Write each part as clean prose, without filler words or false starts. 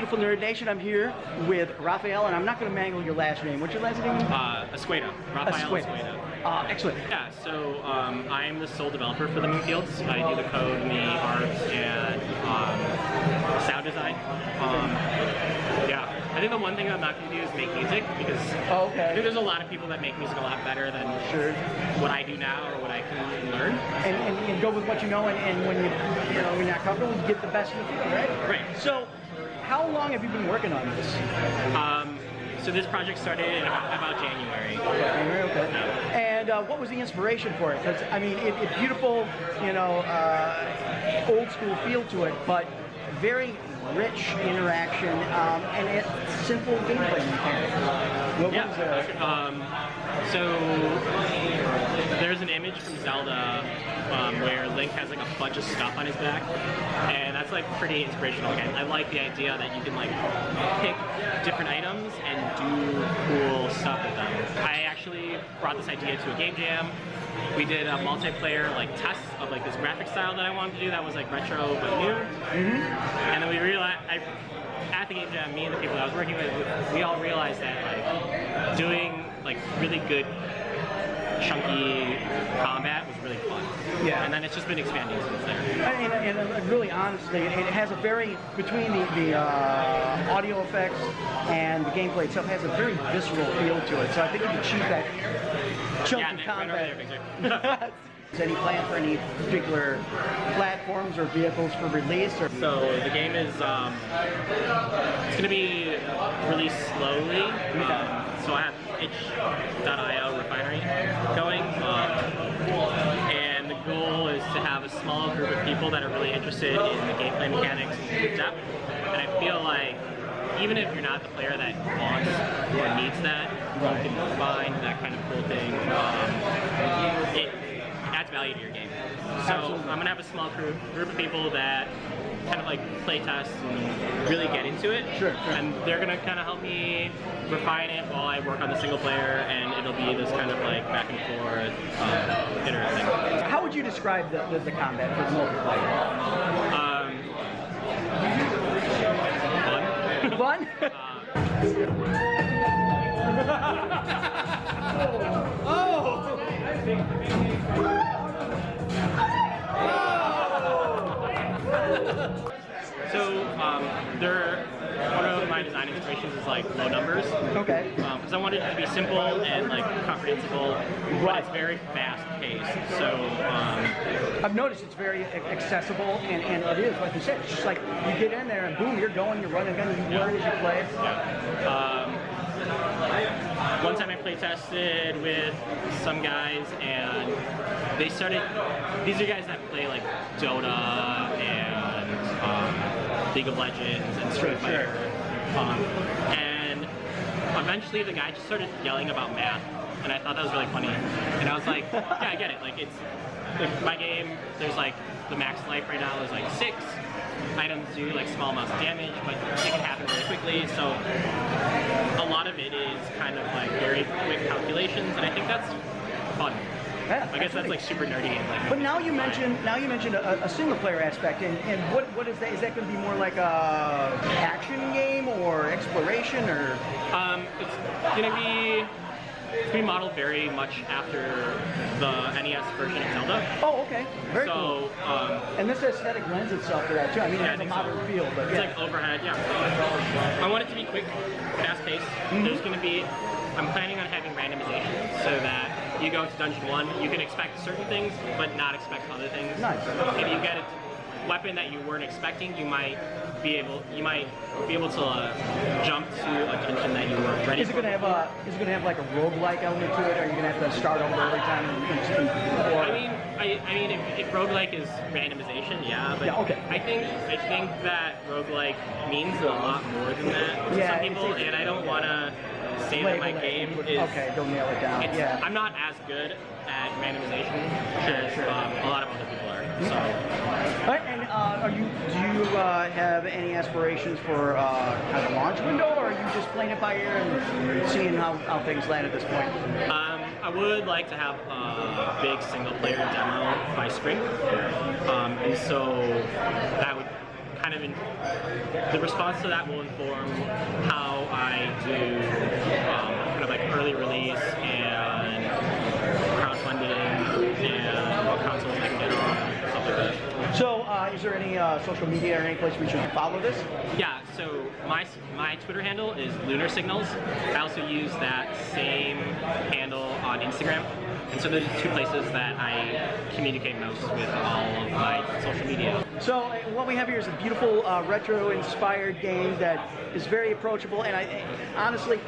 beautiful Nerd Nation. I'm here with Raphael, and I'm not going to mangle your last name. What's your last name? Azcueta. Raphael Azcueta. Excellent. Yeah, so I'm the sole developer for the Moonfields. I do the code, the art, and sound design. Yeah, I think the one thing I'm not going to do is make music, because I think there's a lot of people that make music a lot better than what I do now or what I can learn. And go with what you know, and when you're not comfortable, you get the best in the field, right? Right. So, how long have you been working on this? So this project started in about January. January, okay. Yeah. And what was the inspiration for it? Because I mean, it's beautiful, old school feel to it, but very rich interaction and it's simple gameplay mechanics. So there's an image from Zelda where Link has like a bunch of stuff on his back, and that's like pretty inspirational. Again, I like the idea that you can like pick different items and do cool stuff with them. I actually brought this idea to a game jam. We did a multiplayer like test of like this graphic style that I wanted to do that was like retro but new. And then we realized, at the game jam, me and the people that I was working with, we all realized that like doing like really good chunky combat was really fun. Yeah. And then it's just been expanding since there. And really honestly, it has a very, between the audio effects and the gameplay itself, has a very visceral feel to it. So I think you can achieve that chunky combat. Is any plan for any particular platforms or vehicles for release? Or? So the game is it's going to be released slowly. So I have itch.io refinery going, and the goal is to have a small group of people that are really interested in the gameplay mechanics in depth. And I feel like even if you're not the player that wants or needs that, you can find that kind of cool thing. It adds value to your game. So I'm gonna have a small group of people that kind of like play test and really get into it. And they're gonna kind of help me refine it while I work on the single player, and it'll be this kind of like back and forth iterative thing. How would you describe the combat for the multiplayer? Fun? So one of my design inspirations is like low numbers. Okay. Because I wanted it to be simple and like comprehensible, but it's very fast paced. So I've noticed it's very accessible, and it is, like you said, it's just like you get in there and boom, you're going, you're running, and you learn as you play. One time I play tested with some guys, and they started. These are guys that play like Dota and League of Legends and Street Fighter. And eventually the guy just started yelling about math, and I thought that was really funny. And I was like, yeah, I get it. Like it's like my game. There's like the max life right now is like 6. Items do like small amounts of damage, but it can happen really quickly. So a lot of it is kind of like very quick calculations, and I think that's fun. Yeah, I guess that's like super nerdy and like. But now you mentioned a single player aspect, and what is that? Is that going to be more like a action game or exploration, or? It's gonna be modeled very much after the NES version of Zelda. Oh, okay. Very cool. And this aesthetic lends itself to that too. I mean, it has a modern feel, but it's like overhead. Yeah. I want it to be quick, fast-paced. There's gonna be. I'm planning on having randomization so that you go into Dungeon 1, you can expect certain things, but not expect other things. Nice. If you get a weapon that you weren't expecting, you might be able to jump to a dungeon that you weren't ready for. Is it going to have like a roguelike element to it? Or are you going to have to start over every time? I mean, if roguelike is randomization, yeah, but I think that roguelike means a lot more than that to some people, and I don't want to say that my game is. Okay, don't nail it down. I'm not as good at randomization as a lot of other people are. So. All right, and do you have any aspirations for kind of a launch window, or are you just playing it by ear and seeing how things land at this point? I would like to have a big single player demo by spring, and so that would kind of the response to that will inform how I do kind of like early release and crowdfunding and what consoles I can get on, stuff like that. So, is there any social media or any place we should follow this? Yeah, so my Twitter handle is Lunar Signals. I also use that same handle on Instagram. And so those are two places that I communicate most with all of my social media. So what we have here is a beautiful retro-inspired game that is very approachable, and honestly,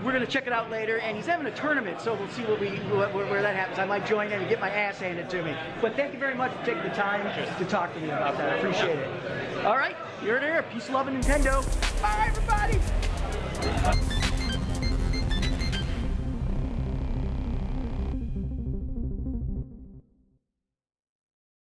we're going to check it out later. And he's having a tournament, so we'll see where that happens. I might join in and get my ass handed to me. But thank you very much for taking the time to talk to me about that. I appreciate it. All right, you're there. Peace, love, and Nintendo. Bye, everybody.